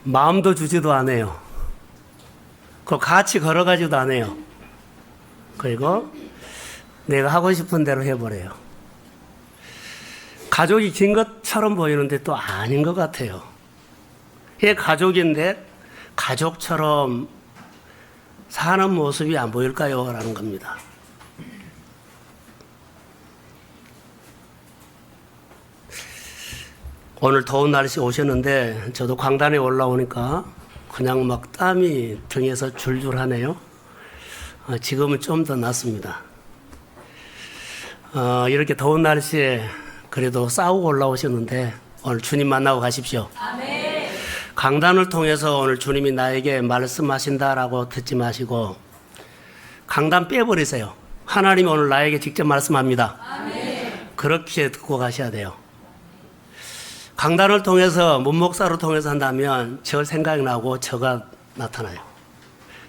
마음도 주지도 않아요. 그 같이 걸어가지도 않아요. 그리고 내가 하고 싶은 대로 해버려요. 가족이 긴 것처럼 보이는데 또 아닌 것 같아요. 이게 가족인데 가족처럼 사는 모습이 안 보일까요? 라는 겁니다. 오늘 더운 날씨 오셨는데 저도 광단에 올라오니까 그냥 막 땀이 등에서 줄줄 하네요. 지금은 좀 더 낫습니다. 이렇게 더운 날씨에 그래도 싸우고 올라오셨는데 오늘 주님 만나고 가십시오. 아멘. 강단을 통해서 오늘 주님이 나에게 말씀하신다라고 듣지 마시고 강단 빼버리세요. 하나님이 오늘 나에게 직접 말씀합니다. 아멘. 그렇게 듣고 가셔야 돼요. 강단을 통해서 문목사로 통해서 한다면 저 생각이 나고 저가 나타나요.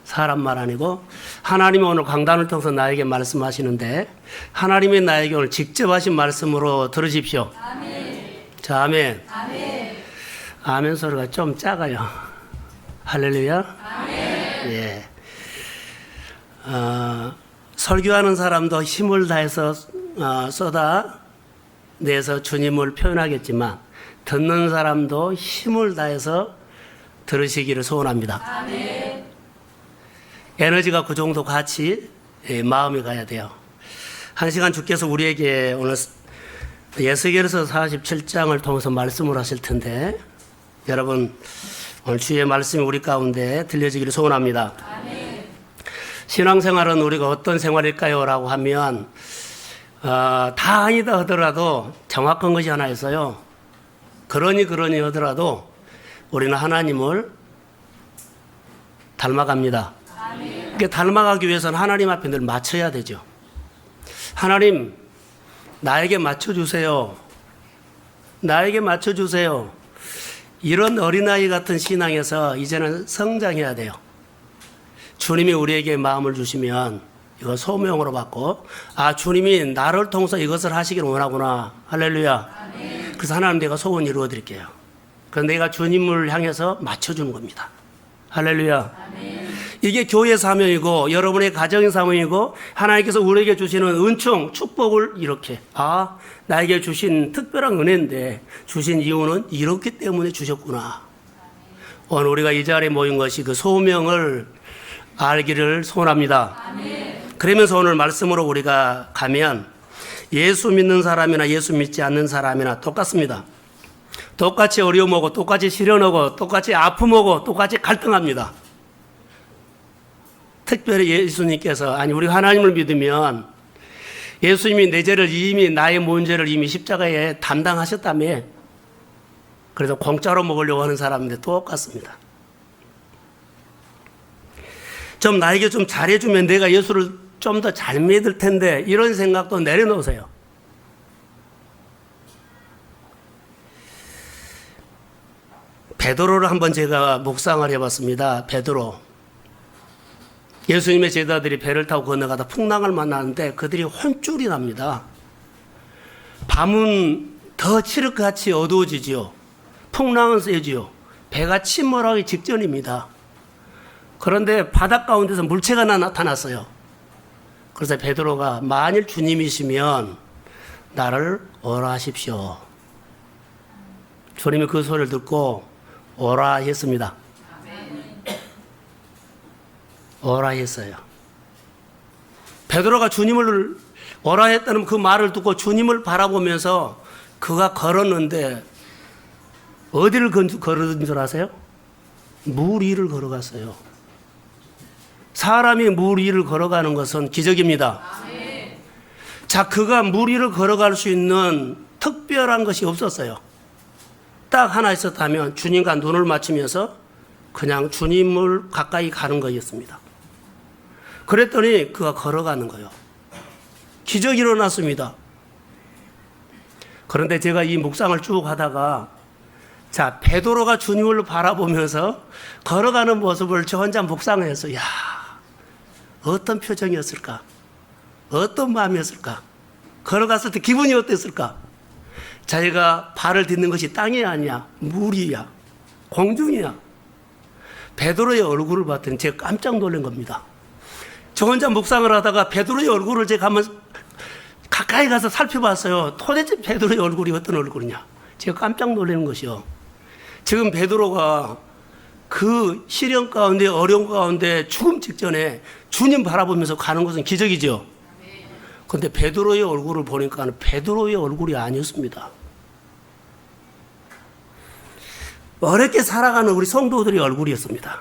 사람 말 아니고 하나님이 오늘 강단을 통해서 나에게 말씀하시는데 하나님이 나에게 오늘 직접 하신 말씀으로 들으십시오. 아멘. 자, 아멘. 아멘. 아멘 소리가 좀 작아요. 할렐루야. 아멘. 예. 설교하는 사람도 힘을 다해서 쏟아내서 주님을 표현하겠지만 듣는 사람도 힘을 다해서 들으시기를 소원합니다. 아멘. 에너지가 그 정도 같이 마음이 가야 돼요. 한 시간 주께서 우리에게 오늘 예수계에서 47장을 통해서 말씀을 하실 텐데 여러분 오늘 주의 말씀이 우리 가운데 들려지기를 소원합니다. 아멘. 신앙생활은 우리가 어떤 생활일까요? 라고 하면 다 아니다 하더라도 정확한 것이 하나 있어요. 그러니 하더라도 우리는 하나님을 닮아갑니다. 그러니까 닮아가기 위해서는 하나님 앞에 늘 맞춰야 되죠. 하나님, 나에게 맞춰주세요. 나에게 맞춰주세요. 이런 어린아이 같은 신앙에서 이제는 성장해야 돼요. 주님이 우리에게 마음을 주시면 이거 소명으로 받고 주님이 나를 통해서 이것을 하시기를 원하구나. 할렐루야. 그래서 하나님 내가 소원 이루어 드릴게요. 그래서 내가 주님을 향해서 맞춰주는 겁니다. 할렐루야. 아멘. 이게 교회 사명이고 여러분의 가정의 사명이고 하나님께서 우리에게 주시는 은총, 축복을 이렇게 나에게 주신 특별한 은혜인데 주신 이유는 이렇기 때문에 주셨구나. 오늘 우리가 이 자리에 모인 것이 그 소명을 알기를 소원합니다. 아멘. 그러면서 오늘 말씀으로 우리가 가면 예수 믿는 사람이나 예수 믿지 않는 사람이나 똑같습니다. 똑같이 어려움하고 똑같이 시련하고 똑같이 아픔하고 똑같이 갈등합니다. 특별히 예수님께서 우리 하나님을 믿으면 예수님이 내 죄를 이미 나의 문제를 이미 십자가에 담당하셨다며 그래서 공짜로 먹으려고 하는 사람인데 똑같습니다. 좀 나에게 좀 잘해주면 내가 예수를 좀 더 잘 믿을 텐데 이런 생각도 내려놓으세요. 베드로를 한번 제가 묵상을 해봤습니다. 베드로. 예수님의 제자들이 배를 타고 건너가다 풍랑을 만나는데 그들이 혼쭐이 납니다. 밤은 더 칠흑같이 어두워지지요. 풍랑은 세지요. 배가 침몰하기 직전입니다. 그런데 바닷 가운데서 물체가 나타났어요. 그래서 베드로가 만일 주님이시면 나를 오라 하십시오. 주님이 그 소리를 듣고 오라 했습니다. 오라 했어요. 베드로가 주님을 오라 했다는 그 말을 듣고 주님을 바라보면서 그가 걸었는데 어디를 걸은 줄 아세요? 물 위를 걸어갔어요. 사람이 물 위를 걸어가는 것은 기적입니다. 아멘. 자, 그가 물 위를 걸어갈 수 있는 특별한 것이 없었어요. 딱 하나 있었다면 주님과 눈을 맞추면서 그냥 주님을 가까이 가는 거였습니다. 그랬더니 그가 걸어가는 거예요. 기적이 일어났습니다. 그런데 제가 이 묵상을 쭉 하다가 베드로가 주님을 바라보면서 걸어가는 모습을 저 혼자 묵상해서 어떤 표정이었을까? 어떤 마음이었을까? 걸어갔을 때 기분이 어땠을까? 자기가 발을 딛는 것이 땅이 아니야, 물이야, 공중이야. 베드로의 얼굴을 봤더니 제가 깜짝 놀란 겁니다. 저 혼자 묵상을 하다가 베드로의 얼굴을 제가 한번 가까이 가서 살펴봤어요. 도대체 베드로의 얼굴이 어떤 얼굴이냐. 제가 깜짝 놀라는 것이요. 지금 베드로가 그 시련 가운데 어려움 가운데 죽음 직전에 주님 바라보면서 가는 것은 기적이죠. 그런데 베드로의 얼굴을 보니까 베드로의 얼굴이 아니었습니다. 어렵게 살아가는 우리 성도들의 얼굴이었습니다.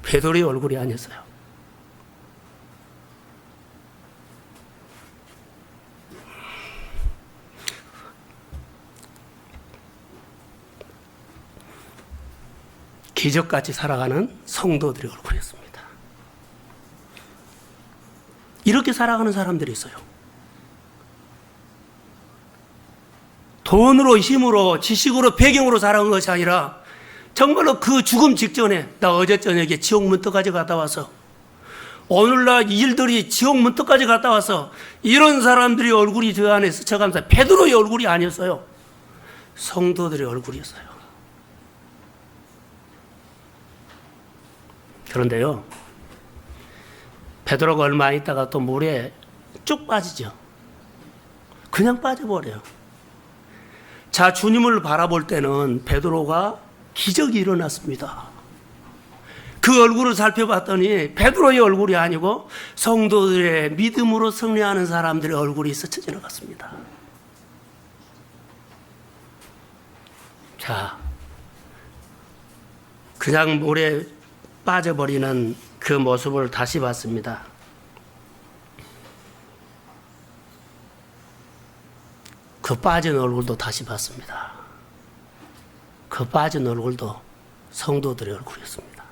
베드로의 얼굴이 아니었어요. 기적같이 살아가는 성도들의 얼굴이었습니다. 이렇게 살아가는 사람들이 있어요. 돈으로, 힘으로, 지식으로, 배경으로 살아간 것이 아니라 정말로 그 죽음 직전에 나 어제 저녁에 지옥 문턱까지 갔다 와서 오늘날 일들이 지옥 문턱까지 갔다 와서 이런 사람들이 얼굴이 저 안에 스쳐가면서 베드로의 얼굴이 아니었어요. 성도들의 얼굴이었어요. 그런데요, 베드로가 얼마 있다가 또 물에 쭉 빠지죠. 그냥 빠져버려요. 자, 주님을 바라볼 때는 베드로가 기적이 일어났습니다. 그 얼굴을 살펴봤더니 베드로의 얼굴이 아니고 성도들의 믿음으로 승리하는 사람들의 얼굴이 스쳐 지나갔습니다. 자, 그냥 물에 빠져버리는 그 모습을 다시 봤습니다. 그 빠진 얼굴도 다시 봤습니다. 그 빠진 얼굴도 성도들의 얼굴이었습니다.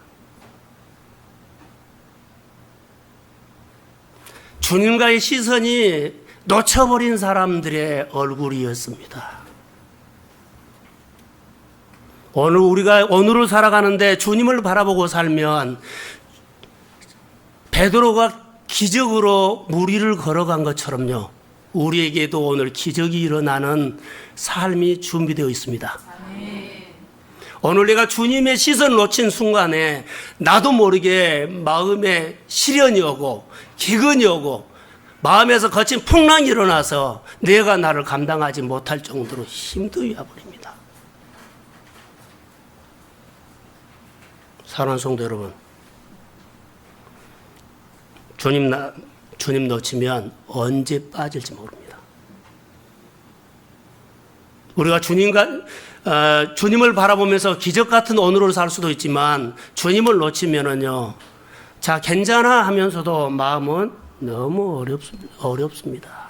주님과의 시선이 놓쳐버린 사람들의 얼굴이었습니다. 우리가 오늘을 살아가는데 주님을 바라보고 살면 베드로가 기적으로 물 위를 걸어간 것처럼요, 우리에게도 오늘 기적이 일어나는 삶이 준비되어 있습니다. 오늘 내가 주님의 시선을 놓친 순간에 나도 모르게 마음에 시련이 오고 기근이 오고 마음에서 거친 풍랑이 일어나서 내가 나를 감당하지 못할 정도로 힘들어 버립니다. 사랑하는 성도 여러분, 주님 놓치면 언제 빠질지 모릅니다. 우리가 주님을 바라보면서 기적 같은 오늘을 살 수도 있지만 주님을 놓치면은요, 자, 괜찮아 하면서도 마음은 너무 어렵습니다.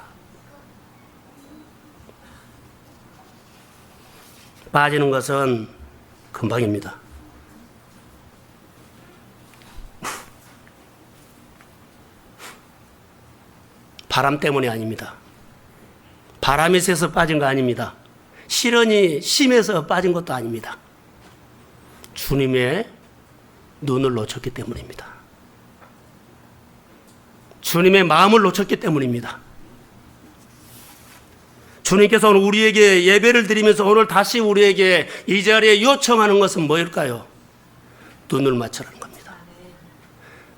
빠지는 것은 금방입니다. 바람 때문이 아닙니다. 바람이 세서 빠진 거 아닙니다. 시련이 심해서 빠진 것도 아닙니다. 주님의 눈을 놓쳤기 때문입니다. 주님의 마음을 놓쳤기 때문입니다. 주님께서 오늘 우리에게 예배를 드리면서 오늘 다시 우리에게 이 자리에 요청하는 것은 뭐일까요? 눈을 맞추라는 겁니다.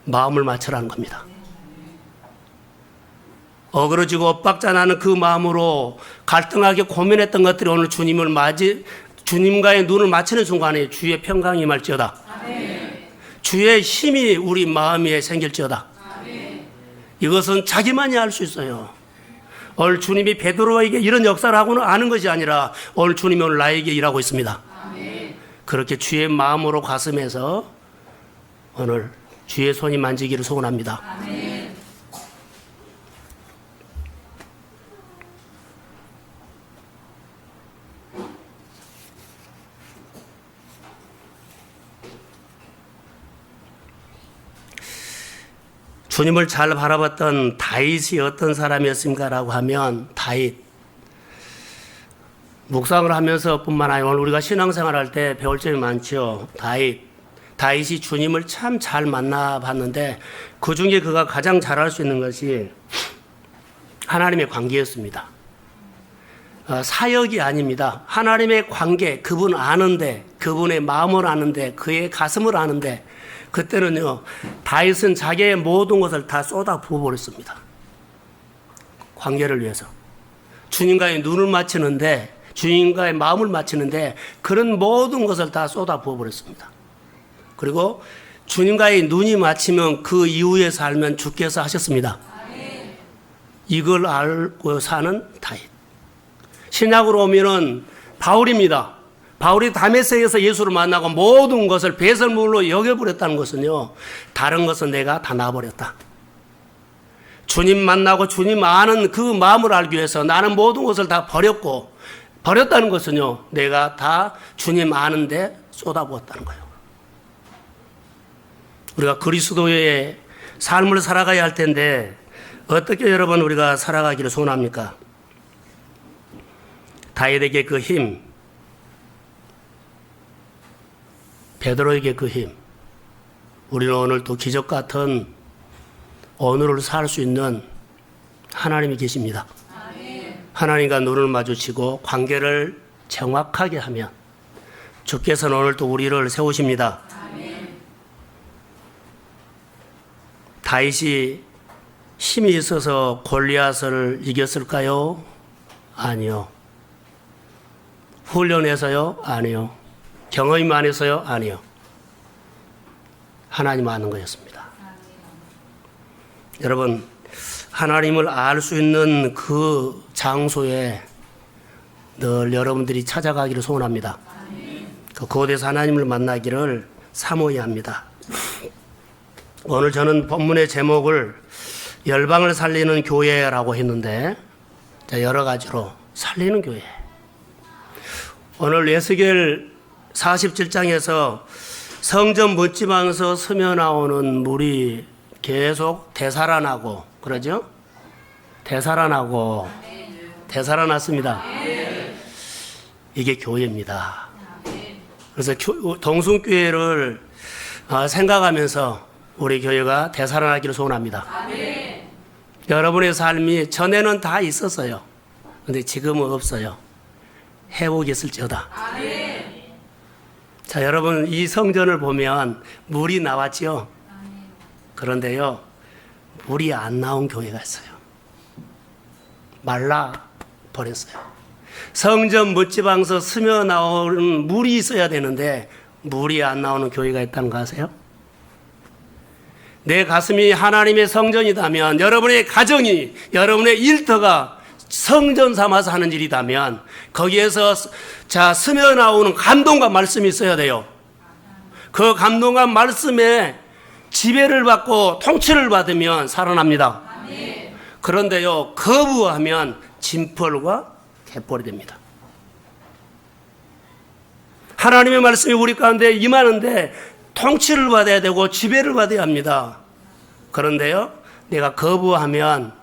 마음을 맞추라는 겁니다. 어그러지고 엇박자나는 그 마음으로 갈등하게 고민했던 것들이 오늘 주님과의 눈을 맞추는 순간에 주의 평강이 임할지어다. 아멘. 주의 힘이 우리 마음에 생길지어다. 아멘. 이것은 자기만이 알 수 있어요. 오늘 주님이 베드로에게 이런 역사를 하고는 아는 것이 아니라 오늘 주님이 오늘 나에게 일하고 있습니다. 아멘. 그렇게 주의 마음으로 가슴에서 오늘 주의 손이 만지기를 소원합니다. 아멘. 주님을 잘 바라봤던 다윗이 어떤 사람이었습니까라고 하면, 다윗, 묵상을 하면서 뿐만 아니라 오늘 우리가 신앙생활 할 때 배울 점이 많죠. 다윗이 주님을 참 잘 만나봤는데 그 중에 그가 가장 잘할 수 있는 것이 하나님의 관계였습니다. 사역이 아닙니다. 하나님의 관계, 그분 아는데, 그분의 마음을 아는데, 그의 가슴을 아는데, 그때는요, 다윗은 자기의 모든 것을 다 쏟아 부어버렸습니다. 관계를 위해서. 주님과의 눈을 맞추는데, 주님과의 마음을 맞추는데, 그런 모든 것을 다 쏟아 부어버렸습니다. 그리고 주님과의 눈이 맞추면 그 이후에 살면 주께서 하셨습니다. 이걸 알고 사는 다윗. 신약으로 오면은 바울입니다. 바울이 다메섹에서 예수를 만나고 모든 것을 배설물로 여겨버렸다는 것은요, 다른 것은 내가 다 놔버렸다. 주님 만나고 주님 아는 그 마음을 알기 위해서 나는 모든 것을 다 버렸고, 버렸다는 것은요, 내가 다 주님 아는데 쏟아부었다는 거예요. 우리가 그리스도의 삶을 살아가야 할 텐데 어떻게 여러분 우리가 살아가기를 소원합니까? 다윗에게 그 힘, 베드로에게 그 힘, 우리는 오늘 또 기적 같은 오늘을 살 수 있는 하나님이 계십니다. 하나님과 눈을 마주치고 관계를 정확하게 하면 주께서는 오늘 또 우리를 세우십니다. 다윗이 힘이 있어서 골리앗을 이겼을까요? 아니요. 훈련해서요? 아니요. 경험이 많아서요? 아니요. 하나님 아는 거였습니다. 여러분, 하나님을 알 수 있는 그 장소에 늘 여러분들이 찾아가기를 소원합니다. 그곳에서 하나님을 만나기를 사모해야 합니다. 오늘 저는 본문의 제목을 열방을 살리는 교회라고 했는데, 여러 가지로 살리는 교회. 오늘 에스겔 47장에서 성전 문지방에서 스며 나오는 물이 계속 되살아나고, 그러죠? 되살아나고, 되살아났습니다. 이게 교회입니다. 그래서 동순교회를 생각하면서 우리 교회가 되살아나기를 소원합니다. 여러분의 삶이 전에는 다 있었어요. 근데 지금은 없어요. 회복이 있을지어다. 자, 여러분, 이 성전을 보면 물이 나왔죠? 그런데요, 물이 안 나온 교회가 있어요. 말라 버렸어요. 성전 문지방에서 스며 나오는 물이 있어야 되는데 물이 안 나오는 교회가 있다는 거 아세요? 내 가슴이 하나님의 성전이다면, 여러분의 가정이, 여러분의 일터가 성전 삼아서 하는 일이다면 거기에서 스며 나오는 감동과 말씀이 있어야 돼요. 그 감동과 말씀에 지배를 받고 통치를 받으면 살아납니다. 그런데요, 거부하면 진펄과 갯벌이 됩니다. 하나님의 말씀이 우리 가운데 임하는데 통치를 받아야 되고 지배를 받아야 합니다. 그런데요, 내가 거부하면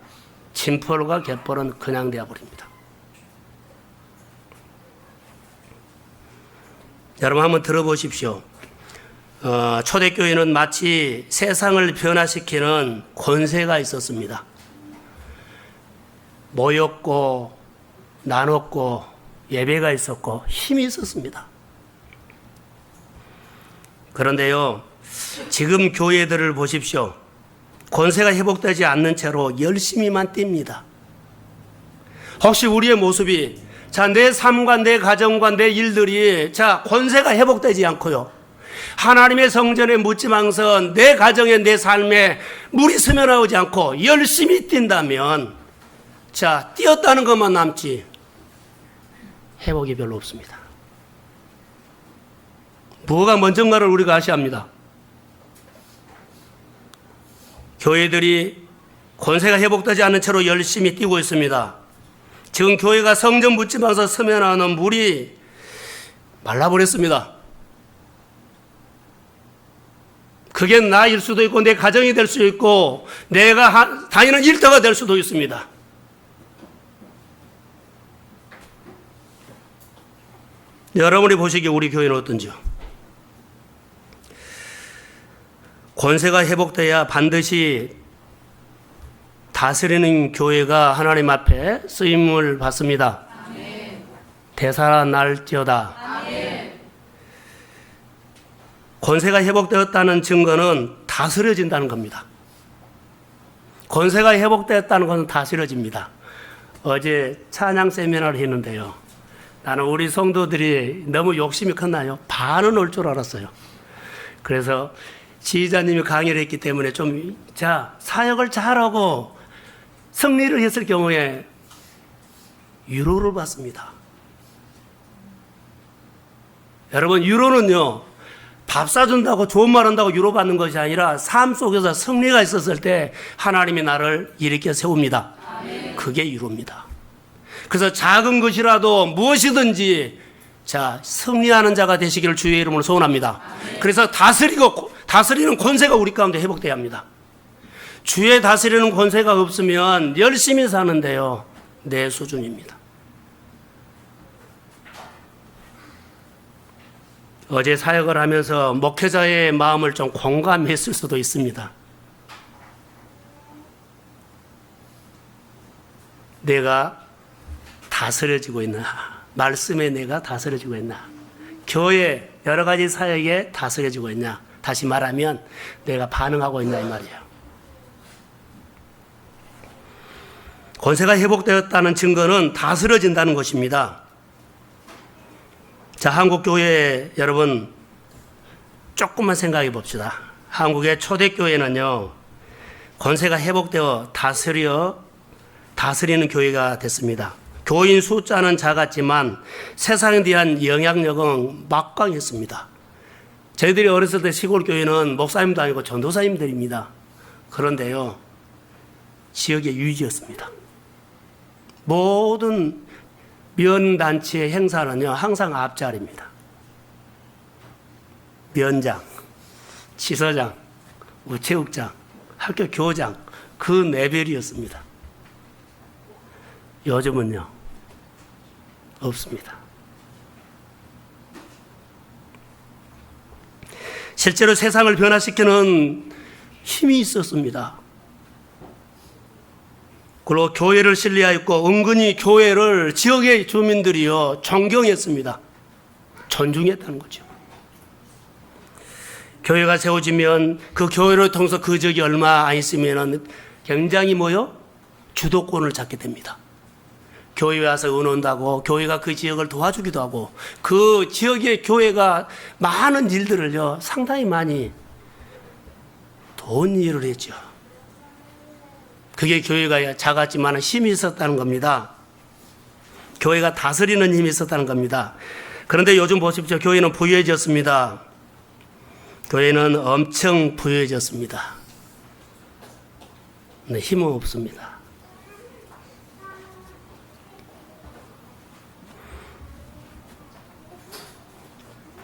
진펄과 갯벌은 그냥 되어버립니다. 여러분 한번 들어보십시오. 초대교회는 마치 세상을 변화시키는 권세가 있었습니다. 모였고 나눴고 예배가 있었고 힘이 있었습니다. 그런데요, 지금 교회들을 보십시오. 권세가 회복되지 않는 채로 열심히만 뜁니다. 혹시 우리의 모습이, 내 삶과 내 가정과 내 일들이, 권세가 회복되지 않고요, 하나님의 성전에 묻지망선 내 가정에 내 삶에 물이 스며나오지 않고 열심히 뛴다면, 뛰었다는 것만 남지 회복이 별로 없습니다. 뭐가 먼저인가를 우리가 아셔야 합니다. 교회들이 권세가 회복되지 않은 채로 열심히 뛰고 있습니다. 지금 교회가 성전 묻지마서 스며나오는 물이 말라버렸습니다. 그게 나일 수도 있고 내 가정이 될 수 있고 내가 다니는 일터가 될 수도 있습니다. 여러분이 보시기에 우리 교회는 어떤지요? 권세가 회복돼야 반드시 다스리는 교회가 하나님 앞에 쓰임을 받습니다. 되살아날지어다. 권세가 회복되었다는 증거는 다스려진다는 겁니다. 권세가 회복되었다는 것은 다스려집니다. 어제 찬양 세미나를 했는데요. 나는 우리 성도들이 너무 욕심이 컸나요? 반은 올 줄 알았어요. 그래서 지휘자님이 강의를 했기 때문에 사역을 잘하고 승리를 했을 경우에 유로를 받습니다. 여러분, 유로는요, 밥 사준다고 좋은 말 한다고 유로 받는 것이 아니라 삶 속에서 승리가 있었을 때 하나님이 나를 일으켜 세웁니다. 그게 유로입니다. 그래서 작은 것이라도 무엇이든지 승리하는 자가 되시기를 주의 이름으로 소원합니다. 그래서 다스리는 권세가 우리 가운데 회복돼야 합니다. 주의 다스리는 권세가 없으면 열심히 사는데요, 내 수준입니다. 어제 사역을 하면서 목회자의 마음을 좀 공감했을 수도 있습니다. 내가 다스려지고 있나? 말씀에 내가 다스려지고 있나? 교회 여러 가지 사역에 다스려지고 있냐? 다시 말하면 내가 반응하고 있나 이 말이에요. 권세가 회복되었다는 증거는 다스려진다는 것입니다. 자, 한국교회 여러분 조금만 생각해 봅시다. 한국의 초대교회는요, 권세가 회복되어 다스리는 교회가 됐습니다. 교인 숫자는 작았지만 세상에 대한 영향력은 막강했습니다. 저희들이 어렸을 때 시골 교회는 목사님도 아니고 전도사님들입니다. 그런데요, 지역의 유지였습니다. 모든 면단체의 행사는요, 항상 앞자리입니다. 면장, 지서장, 우체국장, 학교 교장, 그 레벨이었습니다. 요즘은요, 없습니다. 실제로 세상을 변화시키는 힘이 있었습니다. 그리고 교회를 신뢰하였고 은근히 교회를 지역의 주민들이요 존경했습니다. 존중했다는 거죠. 교회가 세워지면 그 교회를 통해서 그 지역이 얼마 안 있으면 굉장히 주도권을 잡게 됩니다. 교회에 와서 의논한다고 교회가 그 지역을 도와주기도 하고 그 지역의 교회가 많은 일들을요 상당히 많이 도운 일을 했죠. 그게 교회가 작았지만 힘이 있었다는 겁니다. 교회가 다스리는 힘이 있었다는 겁니다. 그런데 요즘 보십시오. 교회는 부유해졌습니다. 교회는 엄청 부유해졌습니다. 근데 힘은 없습니다.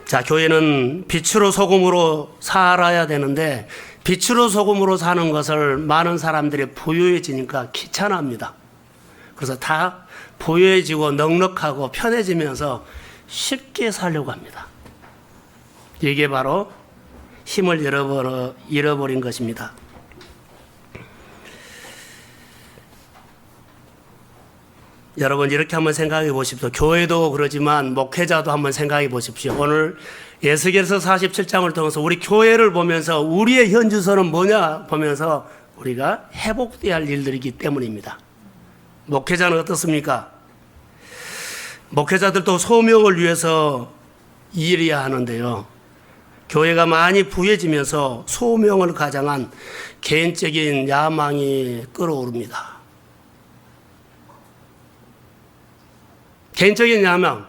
자, 교회는 빛으로 소금으로 살아야 되는데 빛으로 소금으로 사는 것을 많은 사람들이 부유해지니까 귀찮아합니다. 그래서 다 부유해지고 넉넉하고 편해지면서 쉽게 살려고 합니다. 이게 바로 힘을 잃어버린 것입니다. 여러분 이렇게 한번 생각해 보십시오. 교회도 그러지만 목회자도 한번 생각해 보십시오. 오늘 에스겔서 47장을 통해서 우리 교회를 보면서 우리의 현주소는 뭐냐 보면서 우리가 회복돼야 할 일들이기 때문입니다. 목회자는 어떻습니까? 목회자들도 소명을 위해서 일해야 하는데요. 교회가 많이 부해지면서 소명을 가장한 개인적인 야망이 끌어오릅니다. 개인적인 야망.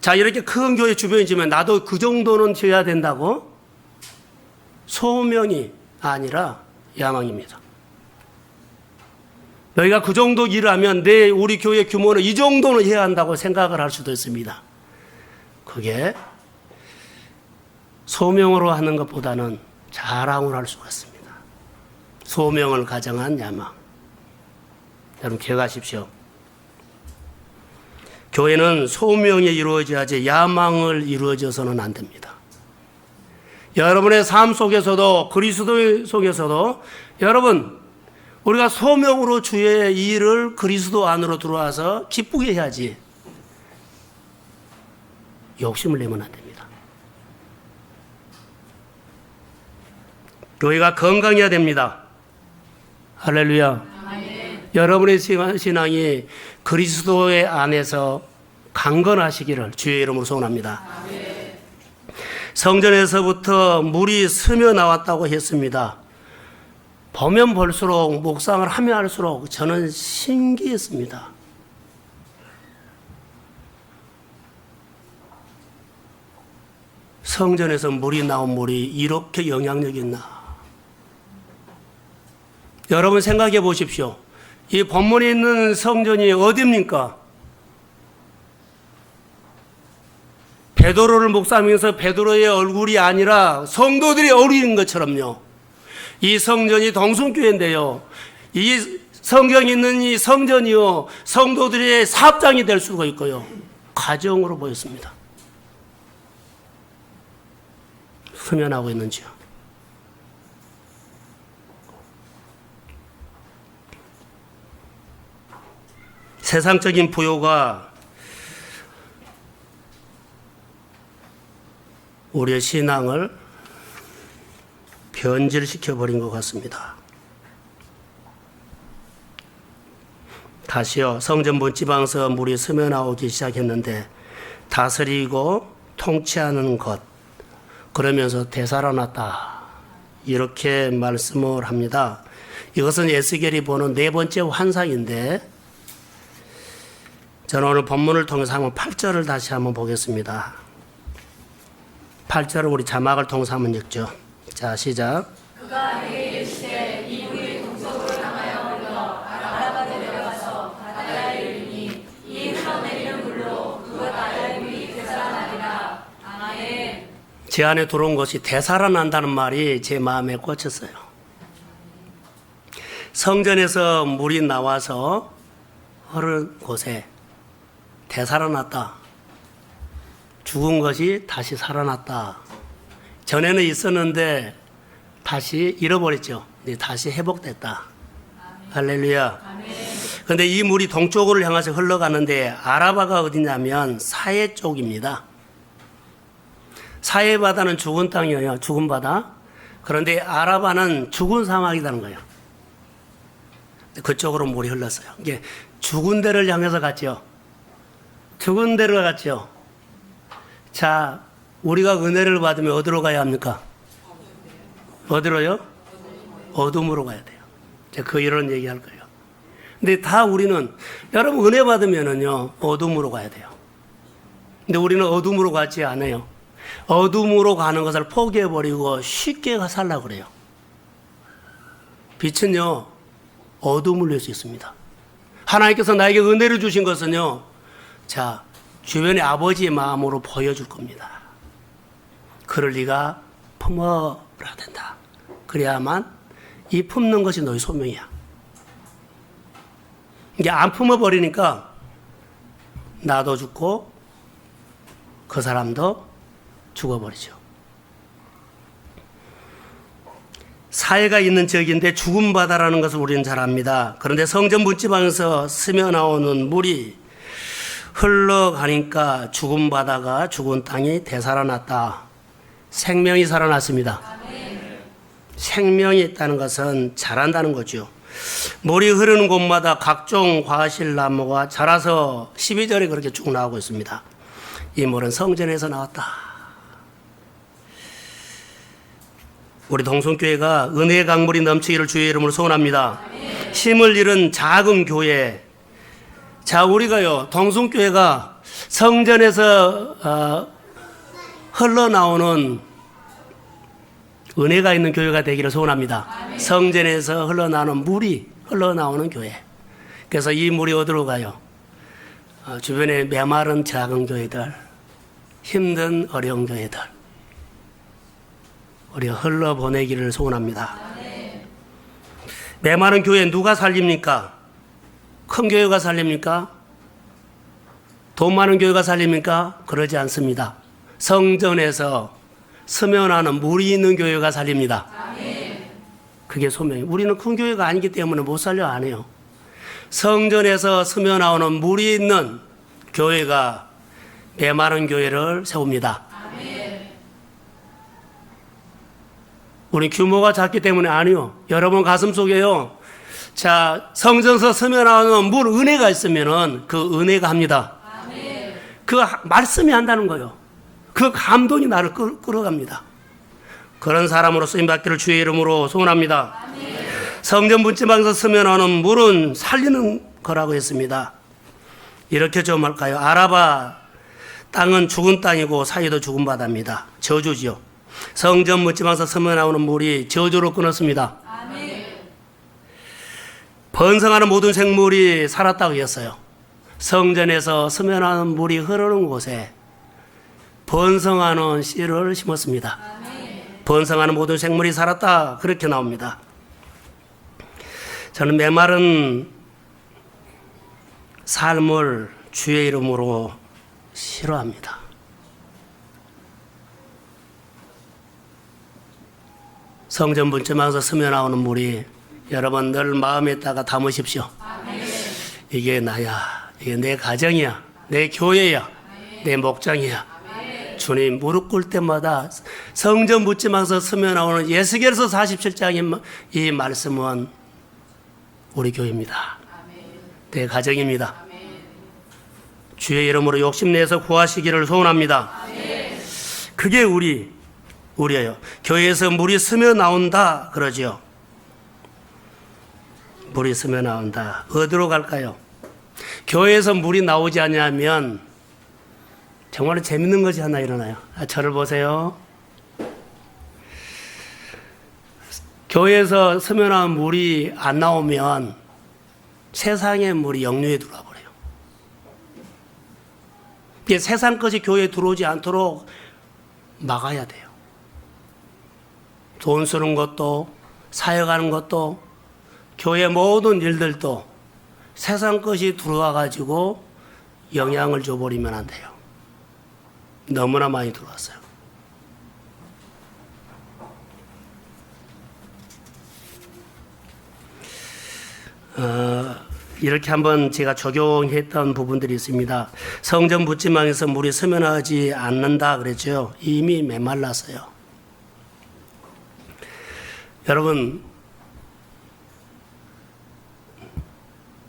자, 이렇게 큰 교회 주변에 지면 나도 그 정도는 지어야 된다고? 소명이 아니라 야망입니다. 너희가 그 정도 일을 하면 우리 교회 규모는 이 정도는 해야 한다고 생각을 할 수도 있습니다. 그게 소명으로 하는 것보다는 자랑을 할 수가 있습니다. 소명을 가정한 야망. 여러분 기억하십시오. 교회는 소명이 이루어져야지 야망을 이루어져서는 안 됩니다. 여러분의 삶 속에서도 그리스도 속에서도 여러분 우리가 소명으로 주의 일을 그리스도 안으로 들어와서 기쁘게 해야지. 욕심을 내면 안 됩니다. 교회가 건강해야 됩니다. 할렐루야. 여러분의 신앙이 그리스도의 안에서 강건하시기를 주의 이름으로 소원합니다. 성전에서부터 물이 스며 나왔다고 했습니다. 보면 볼수록 묵상을 하면 할수록 저는 신기했습니다. 성전에서 물이 나온 물이 이렇게 영향력이 있나? 여러분 생각해 보십시오. 이 본문에 있는 성전이 어디입니까? 베드로를 묵상하면서 베드로의 얼굴이 아니라 성도들이 어울리는 것처럼요. 이 성전이 동성교회인데요. 이 성경이 있는 이 성전이요. 성도들의 사업장이 될 수가 있고요. 가정으로 보였습니다. 수면하고 있는지요. 세상적인 부요가 우리의 신앙을 변질시켜버린 것 같습니다. 다시요. 성전 문지방서 물이 스며 나오기 시작했는데 다스리고 통치하는 것 그러면서 되살아났다. 이렇게 말씀을 합니다. 이것은 에스겔이 보는 네 번째 환상인데 저는 오늘 본문을 통해서 한번 8절을 다시 한번 보겠습니다. 8절을 우리 자막을 통해서 한번 읽죠. 자, 시작. 그가 내게 이르시되 이 물이 동쪽으로 향하여 흘러 아라바로 내려가서 바다에 이르니 이 흘러내리는 물로 그것 아래의 물이 되살아나리라. 아멘. 제 안에 들어온 것이 되살아난다는 말이 제 마음에 꽂혔어요. 성전에서 물이 나와서 흐르는 곳에 되살아났다. 죽은 것이 다시 살아났다. 전에는 있었는데 다시 잃어버렸죠. 근데 다시 회복됐다. 할렐루야. 그런데 이 물이 동쪽으로 향해서 흘러가는데 아라바가 어디냐면 사해 쪽입니다. 사해 바다는 죽은 땅이에요. 죽은 바다. 그런데 아라바는 죽은 사막이라는 거예요. 그쪽으로 물이 흘렀어요. 이게 죽은 데를 향해서 갔죠. 죽은 데로 갔죠. 자, 우리가 은혜를 받으면 어디로 가야 합니까? 어디로요? 어둠으로 가야 돼요. 제가 그 이런 얘기할 거예요. 근데 다 우리는, 여러분 은혜 받으면은요, 어둠으로 가야 돼요. 근데 우리는 어둠으로 가지 않아요. 어둠으로 가는 것을 포기해버리고 쉽게 살려고 그래요. 빛은요, 어둠을 낼 수 있습니다. 하나님께서 나에게 은혜를 주신 것은요, 자, 주변의 아버지의 마음으로 보여줄 겁니다. 그를 네가 품어야 된다. 그래야만 이 품는 것이 너의 소명이야. 이게 안 품어버리니까 나도 죽고 그 사람도 죽어버리죠. 사해가 있는 지역인데 죽은 바다라는 것을 우리는 잘 압니다. 그런데 성전 문지방에서 스며 나오는 물이 흘러가니까 죽은 바다가 죽은 땅이 되살아났다. 생명이 살아났습니다. 생명이 있다는 것은 자란다는 거죠. 물이 흐르는 곳마다 각종 과실나무가 자라서 12절에 그렇게 쭉 나오고 있습니다. 이 물은 성전에서 나왔다. 우리 동성교회가 은혜의 강물이 넘치기를 주의 이름으로 소원합니다. 힘을 잃은 작은 교회. 자, 우리가요, 동성교회가 성전에서 흘러나오는 은혜가 있는 교회가 되기를 소원합니다. 성전에서 흘러나오는 물이 흘러나오는 교회. 그래서 이 물이 어디로 가요? 주변에 메마른 작은 교회들, 힘든 어려운 교회들, 우리가 흘러보내기를 소원합니다. 메마른 교회 누가 살립니까? 큰 교회가 살립니까? 돈 많은 교회가 살립니까? 그러지 않습니다. 성전에서 스며나는 물이 있는 교회가 살립니다. 그게 소명이에요. 우리는 큰 교회가 아니기 때문에 못 살려 안 해요. 성전에서 스며나오는 물이 있는 교회가 메마른 교회를 세웁니다. 우리 규모가 작기 때문에 아니요. 여러분 가슴 속에요. 자, 성전에서 스며나오는 물 은혜가 있으면은 그 은혜가 합니다. 그 말씀이 한다는 거예요. 그 감동이 나를 끌어갑니다. 그런 사람으로 쓰임받기를 주의 이름으로 소원합니다. 성전 문지방에서 스며나오는 물은 살리는 거라고 했습니다. 이렇게 좀 할까요? 아라바 땅은 죽은 땅이고 사이도 죽은 바다입니다. 저주지요. 성전 문지방에서 스며나오는 물이 저주로 끊었습니다. 번성하는 모든 생물이 살았다고 했어요. 성전에서 스며나오는 물이 흐르는 곳에 번성하는 씨를 심었습니다. 번성하는 모든 생물이 살았다, 그렇게 나옵니다. 저는 메마른 삶을 주의 이름으로 싫어합니다. 성전 문지방에서 스며나오는 물이 여러분 늘 마음에다가 담으십시오. 이게 나야, 이게 내 가정이야, 내 교회야, 내 목장이야. 주님 무릎 꿇을 때마다 성전 문지방에서 스며나오는 예수께서 47장의 이 말씀은 우리 교회입니다. 내 가정입니다. 주의 이름으로 욕심내서 구하시기를 소원합니다. 그게 우리예요. 교회에서 물이 스며나온다 그러죠. 물이 스며나온다. 어디로 갈까요? 교회에서 물이 나오지 않냐면 정말 재밌는 것이 하나 일어나요. 저를 보세요. 교회에서 스며나온 물이 안 나오면 세상의 물이 영류에 들어와 버려요. 이게 세상 것이 교회에 들어오지 않도록 막아야 돼요. 돈 쓰는 것도, 사역하는 것도, 교회 모든 일들도 세상 것이 들어와 가지고 영향을 줘버리면 안 돼요. 너무나 많이 들어왔어요. 이렇게 한번 제가 적용했던 부분들이 있습니다. 성전 묻지망에서 물이 스며나지 않는다 그랬죠. 이미 메말랐어요. 여러분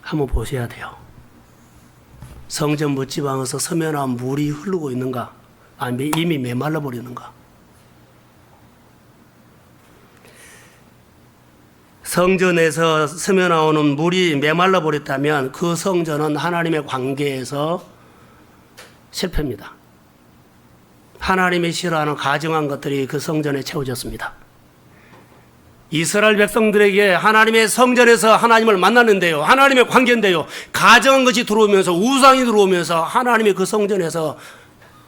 한번 보셔야 돼요. 성전 묻지방에서 스며나온 물이 흐르고 있는가? 아니 이미 메말라 버리는가? 성전에서 스며나오는 물이 메말라 버렸다면 그 성전은 하나님의 관계에서 실패입니다. 하나님이 싫어하는 가증한 것들이 그 성전에 채워졌습니다. 이스라엘 백성들에게 하나님의 성전에서 하나님을 만났는데요. 하나님의 관계인데요. 가증한 것이 들어오면서 우상이 들어오면서 하나님이 그 성전에서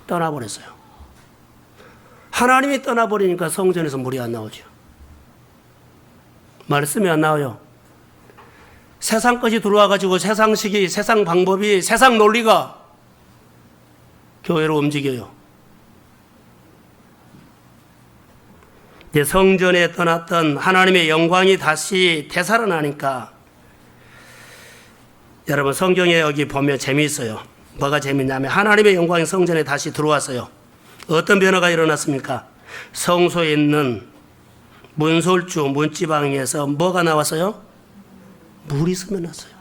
떠나버렸어요. 하나님이 떠나버리니까 성전에서 물이 안 나오죠. 말씀이 안 나와요. 세상 것이 들어와가지고 세상식이, 세상 방법이, 세상 논리가 교회로 움직여요. 이제 성전에 떠났던 하나님의 영광이 다시 되살아나니까 여러분 성경에 여기 보면 재미있어요. 뭐가 재밌냐면 하나님의 영광이 성전에 다시 들어왔어요. 어떤 변화가 일어났습니까? 성소에 있는 문솔주, 문지방에서 뭐가 나왔어요? 물이 스며났어요.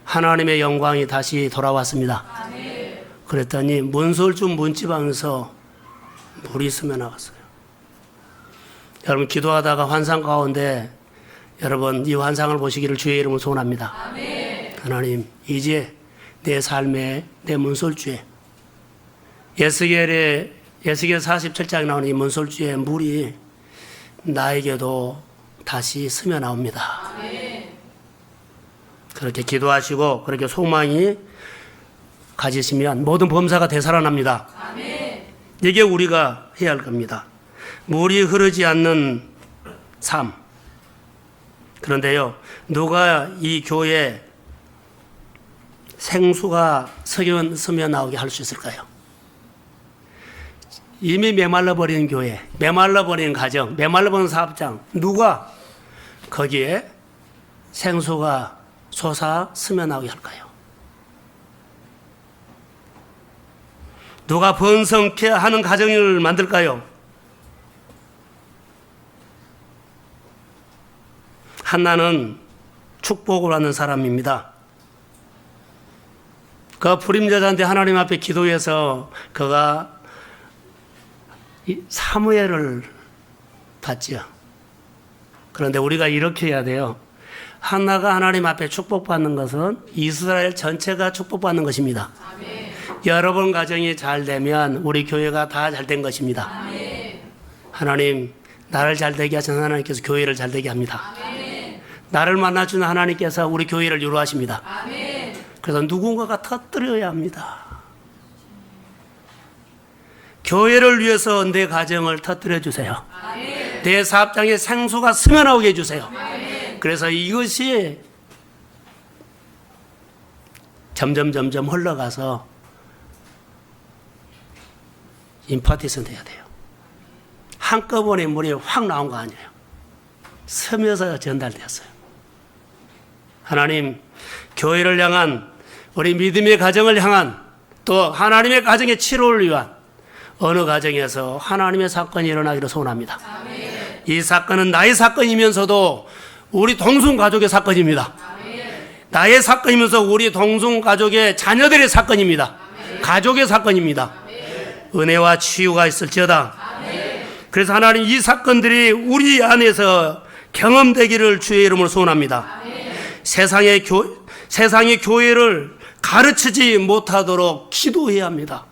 하나님의 영광이 다시 돌아왔습니다. 그랬더니 문솔주, 문지방에서 물이 스며나왔어요. 여러분 기도하다가 환상 가운데 여러분 이 환상을 보시기를 주의 이름으로 소원합니다. 하나님 이제 내 삶에 내 문솔주에 예스겔 47장에 나오는 이 문솔주의 물이 나에게도 다시 스며나옵니다. 그렇게 기도하시고 그렇게 소망이 가지시면 모든 범사가 되살아납니다. 이게 우리가 해야 할 겁니다. 물이 흐르지 않는 삶. 그런데요, 누가 이 교회 생수가 스며나오게 할 수 있을까요? 이미 메말라버린 교회, 메말라버린 가정, 메말라버린 사업장, 누가 거기에 생수가 솟아 스며나오게 할까요? 누가 번성케 하는 가정을 만들까요? 한나는 축복을 받는 사람입니다. 그 불임여자인데 하나님 앞에 기도해서 그가 사무엘을 받지요. 그런데 우리가 이렇게 해야 돼요. 한나가 하나님 앞에 축복받는 것은 이스라엘 전체가 축복받는 것입니다. 아멘. 여러분 가정이 잘 되면 우리 교회가 다 잘 된 것입니다. 아멘. 하나님, 나를 잘 되게 하신 하나님께서 교회를 잘 되게 합니다. 아멘. 나를 만나주는 하나님께서 우리 교회를 유로하십니다. 아멘. 그래서 누군가가 터뜨려야 합니다. 교회를 위해서 내 가정을 터뜨려 주세요. 아멘. 내 사업장에 생수가 스며나오게 해주세요. 아멘. 그래서 이것이 점점 흘러가서 임파티션 돼야 돼요. 한꺼번에 물이 확 나온 거 아니에요. 스며서 전달되었어요. 하나님, 교회를 향한 우리 믿음의 가정을 향한 또 하나님의 가정의 치료를 위한 어느 가정에서 하나님의 사건이 일어나기를 소원합니다. 아멘. 이 사건은 나의 사건이면서도 우리 동성 가족의 사건입니다. 아멘. 나의 사건이면서 우리 동성 가족의 자녀들의 사건입니다. 아멘. 가족의 사건입니다. 아멘. 은혜와 치유가 있을지어다. 아멘. 그래서 하나님 이 사건들이 우리 안에서 경험되기를 주의 이름으로 소원합니다. 아멘. 세상의 교회를 가르치지 못하도록 기도해야 합니다.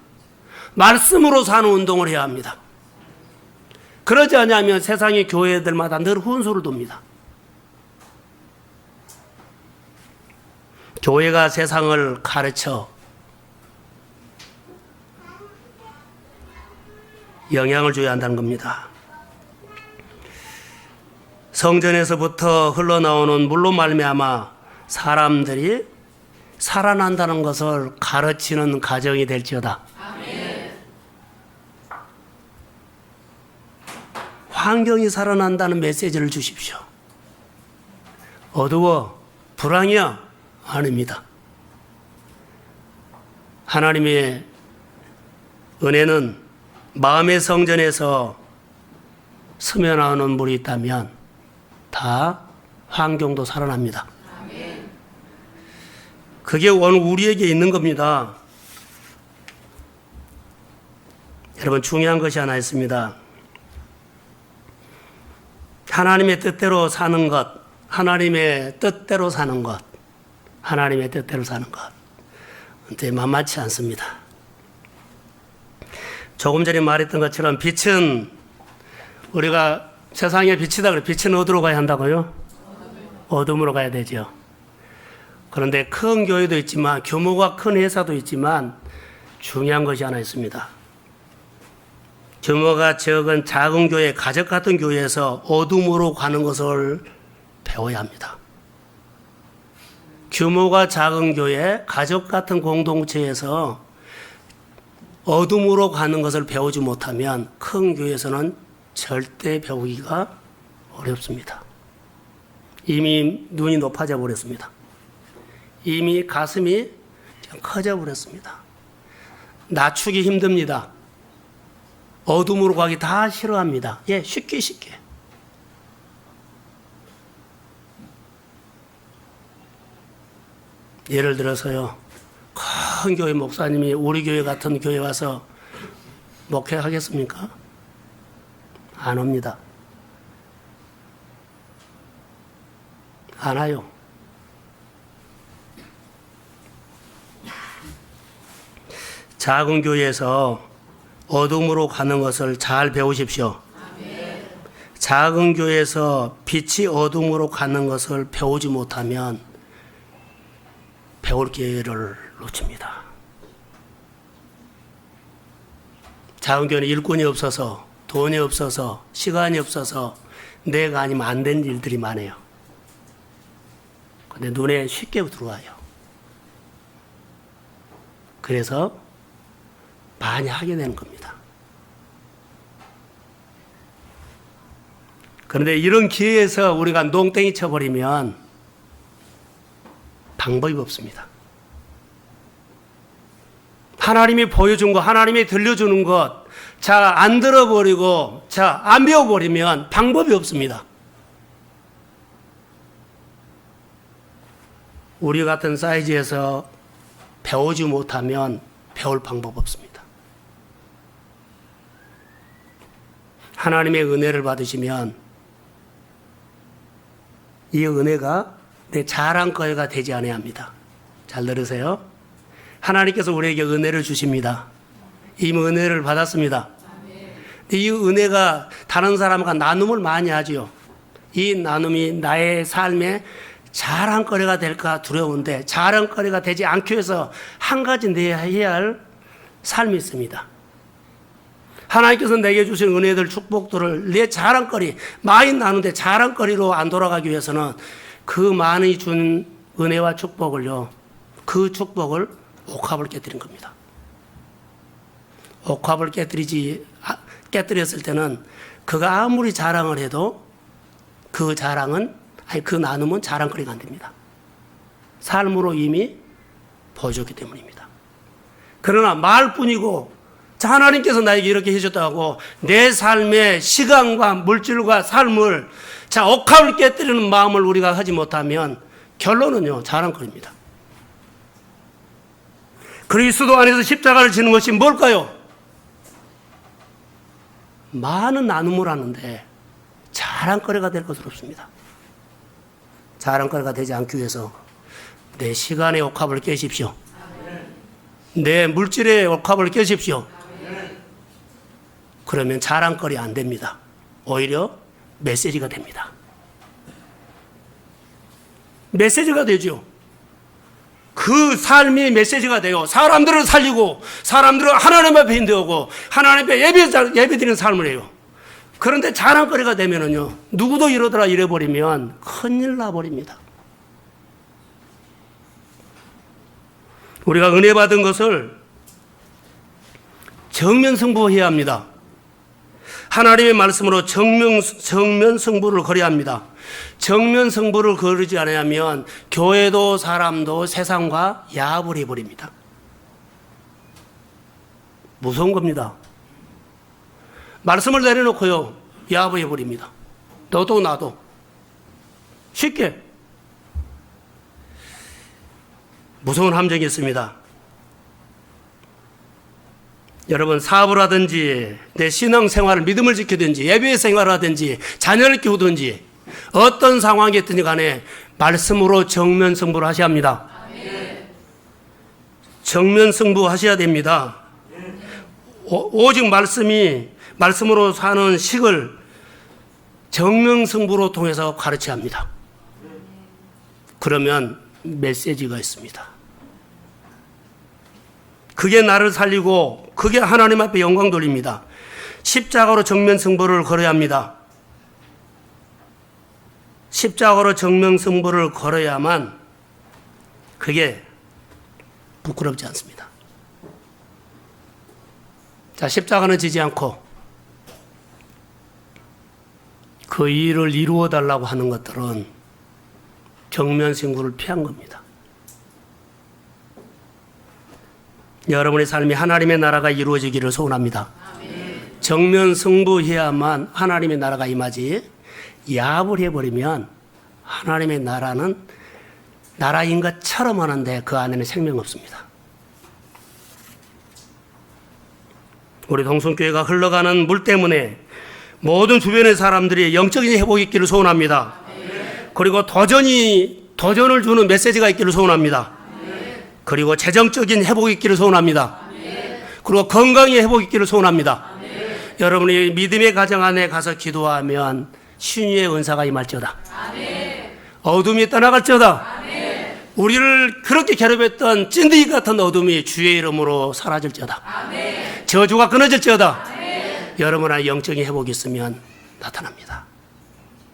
말씀으로 사는 운동을 해야 합니다. 그러지 않으면 세상의 교회들마다 늘 훈수를 둡니다. 교회가 세상을 가르쳐 영향을 줘야 한다는 겁니다. 성전에서부터 흘러나오는 물로 말미암아 사람들이 살아난다는 것을 가르치는 가정이 될지어다. 아멘. 환경이 살아난다는 메시지를 주십시오. 어두워 불황이야? 아닙니다. 하나님의 은혜는 마음의 성전에서 스며나오는 물이 있다면 다 환경도 살아납니다. 그게 오늘 우리에게 있는 겁니다. 여러분, 중요한 것이 하나 있습니다. 하나님의 뜻대로 사는 것, 하나님의 뜻대로 사는 것, 하나님의 뜻대로 사는 것, 근데 만만치 않습니다. 조금 전에 말했던 것처럼 빛은 우리가 세상의 빛이다 그래. 빛은 어디로 가야 한다고요? 어둠으로 가야 되죠. 그런데 큰 교회도 있지만, 규모가 큰 회사도 있지만 중요한 것이 하나 있습니다. 규모가 적은 작은 교회, 가족 같은 교회에서 어둠으로 가는 것을 배워야 합니다. 규모가 작은 교회, 가족 같은 공동체에서 어둠으로 가는 것을 배우지 못하면 큰 교회에서는 절대 배우기가 어렵습니다. 이미 눈이 높아져 버렸습니다. 이미 가슴이 커져 버렸습니다. 낮추기 힘듭니다. 어둠으로 가기 다 싫어합니다. 예, 쉽게. 예를 들어서요, 큰 교회 목사님이 우리 교회 같은 교회 와서 목회하겠습니까? 안 옵니다. 안 와요. 작은 교회에서 어둠으로 가는 것을 잘 배우십시오. 아멘. 작은 교회에서 빛이 어둠으로 가는 것을 배우지 못하면 배울 기회를 놓칩니다. 작은 교회는 일꾼이 없어서, 돈이 없어서, 시간이 없어서 내가 아니면 안 된 일들이 많아요. 근데 눈에 쉽게 들어와요. 그래서 많이 하게 되는 겁니다. 그런데 이런 기회에서 우리가 농땡이 쳐버리면 방법이 없습니다. 하나님이 보여준 것, 하나님이 들려주는 것, 자, 안 들어버리고, 자, 안 배워버리면 방법이 없습니다. 우리 같은 사이즈에서 배우지 못하면 배울 방법 없습니다. 하나님의 은혜를 받으시면 이 은혜가 내 자랑거리가 되지 않아야 합니다. 잘 들으세요. 하나님께서 우리에게 은혜를 주십니다. 이 은혜를 받았습니다. 이 은혜가 다른 사람과 나눔을 많이 하지요. 이 나눔이 나의 삶에 자랑거리가 될까 두려운데 자랑거리가 되지 않기 위해서 한 가지 내야 할 삶이 있습니다. 하나님께서 내게 주신 은혜들, 축복들을 내 자랑거리, 많이 나누는데 자랑거리로 안 돌아가기 위해서는 그 많이 준 은혜와 축복을요, 그 축복을 옥합을 깨뜨린 겁니다. 옥합을 깨뜨렸을 때는 그가 아무리 자랑을 해도 그 자랑은, 아니 그 나눔은 자랑거리가 안 됩니다. 삶으로 이미 보여줬기 때문입니다. 그러나 말뿐이고, 자, 하나님께서 나에게 이렇게 해줬다고 내 삶의 시간과 물질과 삶을, 자, 옥합을 깨뜨리는 마음을 우리가 하지 못하면 결론은요, 자랑거리입니다. 그리스도 안에서 십자가를 지는 것이 뭘까요? 많은 나눔을 하는데 자랑거리가 될 것은 없습니다. 자랑거리가 되지 않기 위해서 내 시간의 옥합을 깨십시오. 내 물질의 옥합을 깨십시오. 그러면 자랑거리 안 됩니다. 오히려 메시지가 됩니다. 메시지가 되죠. 그 삶이 메시지가 돼요. 사람들을 살리고 사람들을 하나님 앞에 인도하고 하나님 앞에 예배드리는 삶을 해요. 그런데 자랑거리가 되면은요, 누구도 이러더라 이래버리면 큰일 나버립니다. 우리가 은혜 받은 것을 정면승부해야 합니다. 하나님의 말씀으로 정면승부를 거려야 합니다. 정면승부를 거르지 않으면 교회도 사람도 세상과 야합을 해버립니다. 무서운 겁니다. 말씀을 내려놓고요, 야합을 해버립니다. 너도 나도 쉽게. 무서운 함정이 있습니다. 여러분, 사업을 하든지 내 신앙생활을, 믿음을 지키든지 예배 생활을 하든지 자녀를 키우든지 어떤 상황이 있든지 간에 말씀으로 정면승부를 하셔야 합니다. 정면승부 하셔야 됩니다. 오직 말씀으로 사는 식을 정면승부로 통해서 가르쳐야 합니다. 그러면 메시지가 있습니다. 그게 나를 살리고 그게 하나님 앞에 영광 돌립니다. 십자가로 정면승부를 걸어야 합니다. 십자가로 정면승부를 걸어야만 그게 부끄럽지 않습니다. 자, 십자가는 지지 않고 그 일을 이루어 달라고 하는 것들은 정면승부를 피한 겁니다. 여러분의 삶이 하나님의 나라가 이루어지기를 소원합니다. 정면승부해야만 하나님의 나라가 임하지, 야합을 해버리면 하나님의 나라는 나라인 것처럼 하는데 그 안에는 생명 없습니다. 우리 동성교회가 흘러가는 물 때문에 모든 주변의 사람들이 영적인 회복이 있기를 소원합니다. 그리고 도전을 주는 메시지가 있기를 소원합니다. 그리고 재정적인 회복이 있기를 소원합니다. 그리고 건강의 회복이 있기를 소원합니다. 여러분이 믿음의 가정 안에 가서 기도하면 신유의 은사가 임할지어다. 어둠이 떠나갈지어다. 우리를 그렇게 괴롭혔던 찐득이 같은 어둠이 주의 이름으로 사라질지어다. 저주가 끊어질지어다. 여러분 안에 영적인 회복이 있으면 나타납니다.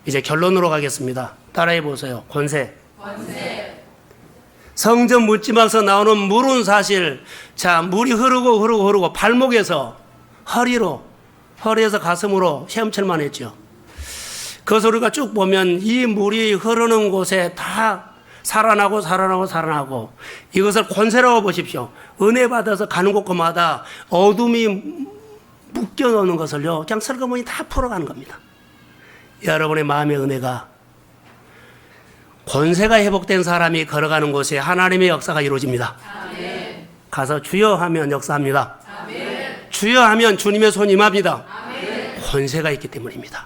이제 결론으로 가겠습니다. 따라해 보세요. 권세. 성전 묻지막에서 나오는 물은 사실, 자, 물이 흐르고 발목에서 허리에서 가슴으로 헤엄칠만 했죠. 그래서 우리가 쭉 보면 이 물이 흐르는 곳에 다 살아나고 이것을 권세라고 보십시오. 은혜 받아서 가는 곳마다 어둠이 묶여놓는 것을요 그냥 슬그머니 다 풀어가는 겁니다. 여러분의 마음의 은혜가 권세가 회복된 사람이 걸어가는 곳에 하나님의 역사가 이루어집니다. 아멘. 가서 주여 하면 역사합니다. 아멘. 주여 하면 주님의 손이 임합니다. 아멘. 권세가 있기 때문입니다.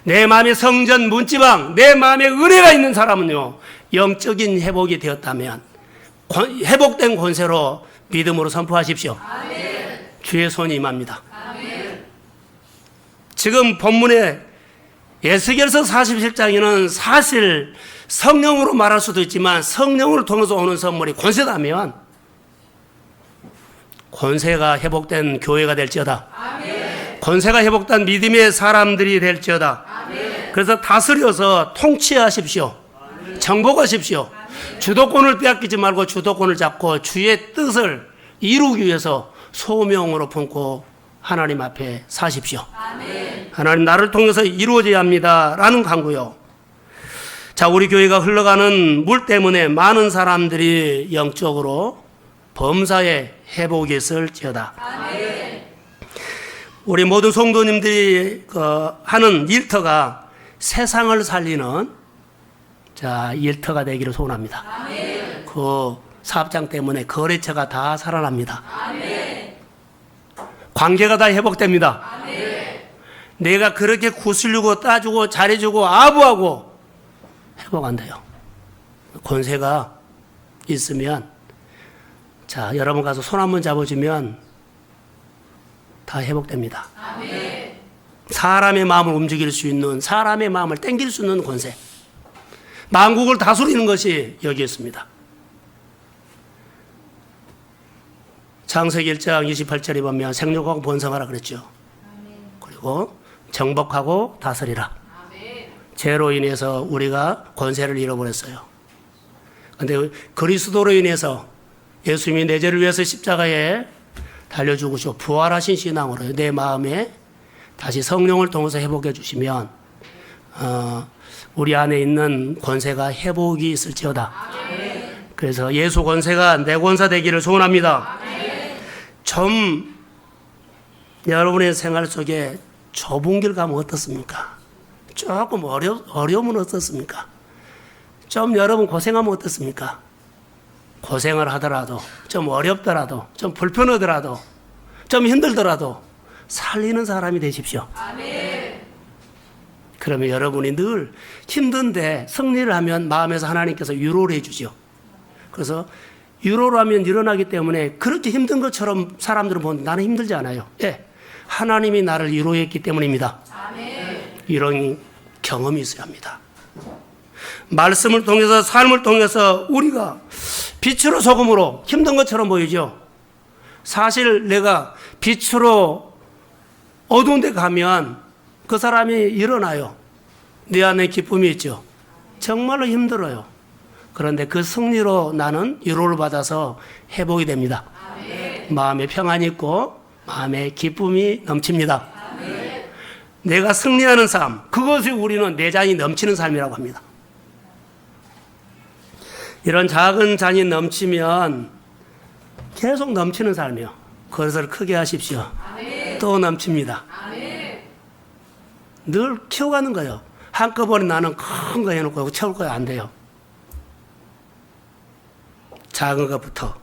내 마음의 성전 문지방, 내 마음에 은혜가 있는 사람은요 영적인 회복이 되었다면 회복된 권세로 믿음으로 선포하십시오. 아멘. 주의 손이 임합니다. 아멘. 지금 본문에 에스겔서 47장에는 사실 성령으로 말할 수도 있지만 성령을 통해서 오는 선물이 권세다면 권세가 회복된 교회가 될지어다. 아멘. 권세가 회복된 믿음의 사람들이 될지어다. 아멘. 그래서 다스려서 통치하십시오. 정복하십시오. 주도권을 빼앗기지 말고 주도권을 잡고 주의 뜻을 이루기 위해서 소명으로 품고 하나님 앞에 사십시오. 아멘. 하나님 나를 통해서 이루어져야 합니다. 라는 강구요. 자, 우리 교회가 흘러가는 물 때문에 많은 사람들이 영적으로 범사에 회복이 있을지어다. 아멘. 우리 모든 성도님들이 하는 일터가 세상을 살리는 일터가 되기를 소원합니다. 아멘. 그 사업장 때문에 거래처가 다 살아납니다. 아멘. 관계가 다 회복됩니다. 아멘. 내가 그렇게 구슬리고 따주고 잘해주고 아부하고 회복한대요. 권세가 있으면 자, 여러분 가서 손 한번 잡아주면 다 회복됩니다. 아멘. 사람의 마음을 움직일 수 있는, 사람의 마음을 땡길 수 있는 권세. 만국을 다스리는 것이 여기 있습니다. 창세기 1장 28절에 보면 생육하고 번성하라 그랬죠. 그리고 정복하고 다스리라. 죄로 인해서 우리가 권세를 잃어버렸어요. 그런데 그리스도로 인해서 예수님이 내 죄를 위해서 십자가에 달려 죽으시고 부활하신 신앙으로 내 마음에 다시 성령을 통해서 회복해 주시면 우리 안에 있는 권세가 회복이 있을지어다. 그래서 예수 권세가 내 권사 되기를 소원합니다. 좀 여러분의 생활 속에 좁은 길 가면 어떻습니까? 조금 어려우면 어떻습니까? 좀 여러분 고생하면 어떻습니까? 고생을 하더라도, 좀 어렵더라도, 좀 불편하더라도, 좀 힘들더라도 살리는 사람이 되십시오. 아멘. 그러면 여러분이 늘 힘든데 승리를 하면 마음에서 하나님께서 위로를 해주죠. 그래서 위로를 하면 일어나기 때문에 그렇게 힘든 것처럼 사람들은 보는데 나는 힘들지 않아요. 예, 하나님이 나를 위로했기 때문입니다. 아멘. 이런 경험이 있어야 합니다. 말씀을 통해서 삶을 통해서 우리가 빛으로 소금으로 힘든 것처럼 보이죠. 사실 내가 빛으로 어두운 데 가면 그 사람이 일어나요. 내 안에 기쁨이 있죠. 정말로 힘들어요. 그런데 그 승리로 나는 위로를 받아서 회복이 됩니다. 아멘. 마음에 평안이 있고 마음에 기쁨이 넘칩니다. 아멘. 내가 승리하는 삶, 그것이 우리는 내장이 넘치는 삶이라고 합니다. 이런 작은 잔이 넘치면 계속 넘치는 삶이요. 그것을 크게 하십시오. 아멘. 또 넘칩니다. 아멘. 늘 키워가는 거예요. 한꺼번에 나는 큰 거 해놓고 채울 거야 안 돼요. 작은 것부터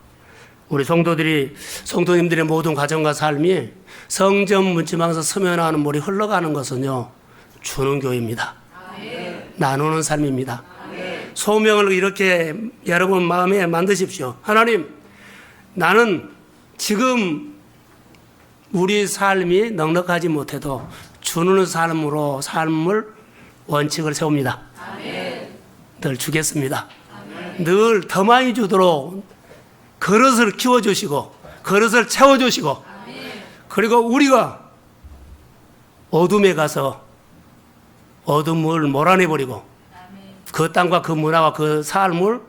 우리 성도님들의 모든 가정과 삶이 성전 문지방에서 스며나는 물이 흘러가는 것은요 주는 교회입니다. 아멘. 나누는 삶입니다. 아멘. 소명을 이렇게 여러분 마음에 만드십시오. 하나님, 나는 지금 우리 삶이 넉넉하지 못해도 주는 삶으로 삶을 원칙을 세웁니다. 아멘. 늘 주겠습니다. 늘 더 많이 주도록 그릇을 키워주시고 그릇을 채워주시고 그리고 우리가 어둠에 가서 어둠을 몰아내버리고 그 땅과 그 문화와 그 삶을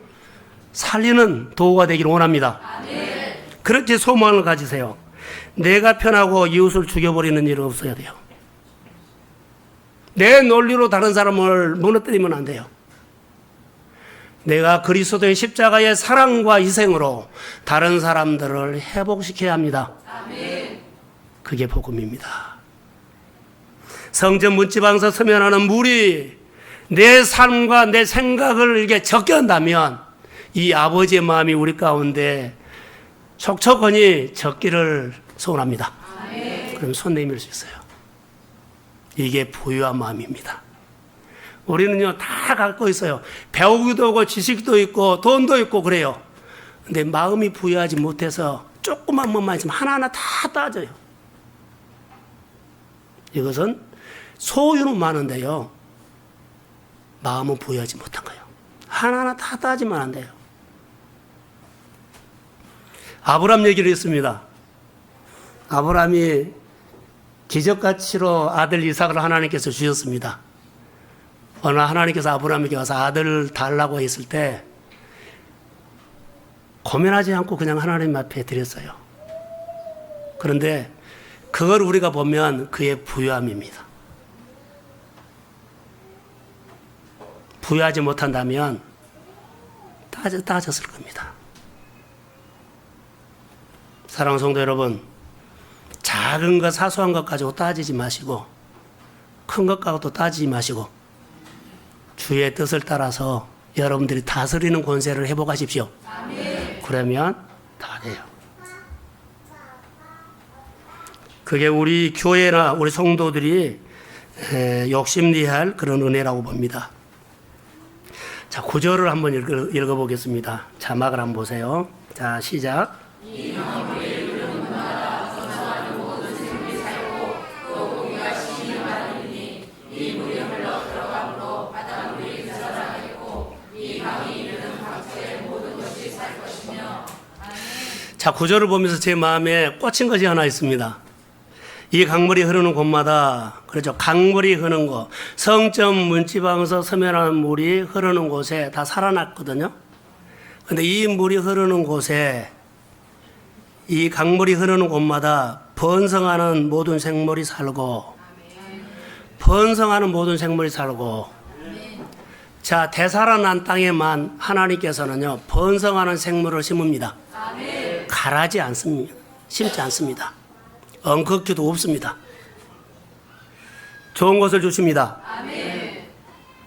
살리는 도구가 되기를 원합니다. 그렇게 소망을 가지세요. 내가 편하고 이웃을 죽여버리는 일은 없어야 돼요. 내 논리로 다른 사람을 무너뜨리면 안 돼요. 내가 그리스도의 십자가의 사랑과 희생으로 다른 사람들을 회복시켜야 합니다. 그게 복음입니다. 성전 문지방에서 서면하는 물이 내 삶과 내 생각을 이렇게 적견다면 이 아버지의 마음이 우리 가운데 촉촉하니 적기를 소원합니다. 그럼 손 내밀 수 있어요. 이게 부유한 마음입니다. 우리는요, 다 갖고 있어요. 배우기도 하고 지식도 있고 돈도 있고 그래요. 근데 마음이 부유하지 못해서 조그만 것만 있으면 하나하나 다 따져요. 이것은 소유는 많은데요, 마음은 부유하지 못한 거예요. 하나하나 다 따지면 안 돼요. 아브람 얘기를 했습니다. 아브람이 기적가치로 아들 이삭을 하나님께서 주셨습니다. 어느 하나님께서 아브람에게 와서 아들을 달라고 했을 때 고민하지 않고 그냥 하나님 앞에 드렸어요. 그런데 그걸 우리가 보면 그의 부유함입니다. 부유하지 못한다면 따졌을 겁니다. 사랑하는 성도 여러분, 작은 것 사소한 것 가지고 따지지 마시고 큰 것 가지고 따지지 마시고 주의 뜻을 따라서 여러분들이 다스리는 권세를 회복하십시오. 그러면 다 돼요. 그게 우리 교회나 우리 성도들이 욕심내야 할 그런 은혜라고 봅니다. 자, 9절을 한번 읽어보겠습니다. 자막을 한번 보세요. 자, 시작. 자, 9절을 보면서 제 마음에 꽂힌 것이 하나 있습니다. 이 강물이 흐르는 곳마다, 그렇죠, 강물이 흐르는 곳, 성전 문지방에서 서면하는 물이 흐르는 곳에 다 살아났거든요. 근데 이 물이 흐르는 곳에, 이 강물이 흐르는 곳마다 번성하는 모든 생물이 살고, 번성하는 모든 생물이 살고, 자, 되살아난 땅에만 하나님께서는요, 번성하는 생물을 심습니다. 가라지 않습니다. 심지 않습니다. 엉겁기도 없습니다. 좋은 것을 주십니다.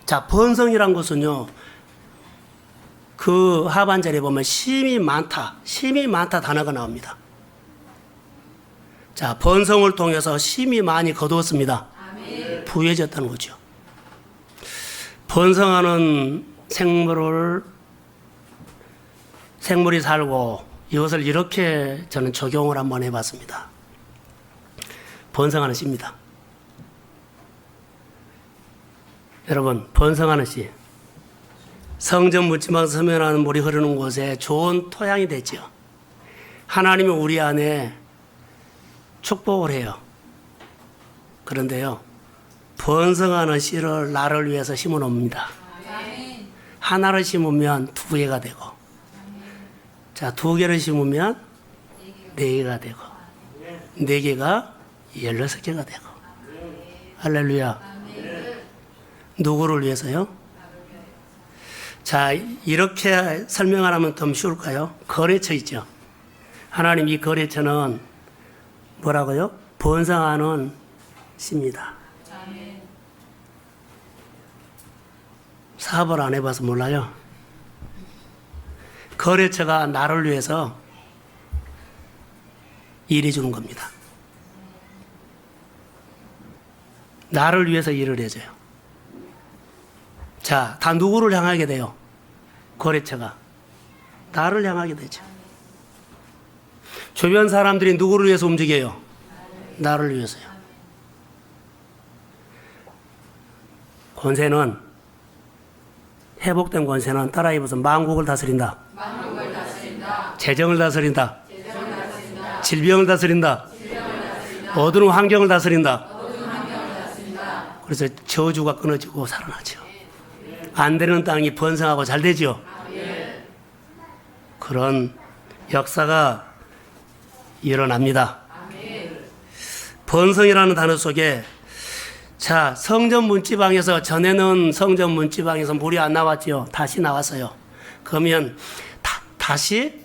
자, 번성이란 것은요, 그 하반절에 보면 심이 많다 단어가 나옵니다. 자, 번성을 통해서 심이 많이 거두었습니다. 부유해졌다는 거죠. 번성하는 생물이 살고, 이것을 이렇게 저는 적용을 한번 해봤습니다. 번성하는 씨입니다. 여러분, 번성하는 씨. 성전 문지방에서 서면하는 물이 흐르는 곳에 좋은 토양이 되죠. 하나님이 우리 안에 축복을 해요. 그런데요, 번성하는 씨를 나를 위해서 심어 놓습니다. 하나를 심으면 2개가 되고, 자, 2개를 심으면 4개가 되고, 4개가 16개가 되고. 할렐루야. 누구를 위해서요? 자, 이렇게 설명하면 좀 쉬울까요? 거래처 있죠. 하나님, 이 거래처는 뭐라고요? 번성하는 씨입니다. 사업을 안 해봐서 몰라요. 거래처가 나를 위해서 일해 주는 겁니다. 나를 위해서 일을 해줘요. 자, 다 누구를 향하게 돼요? 거래처가 나를 향하게 되죠. 주변 사람들이 누구를 위해서 움직여요? 나를 위해서요. 권세는, 회복된 권세는 따라 입어서 만국을 다스린다. 재정을 다스린다. 질병을 다스린다. 어두운 환경을 다스린다. 그래서 저주가 끊어지고 살아나죠. 안 되는 땅이 번성하고 잘 되죠. 그런 역사가 일어납니다. 번성이라는 단어 속에, 자, 성전 문지방에서, 전에는 성전 문지방에서 물이 안 나왔죠. 다시 나왔어요. 그러면 다시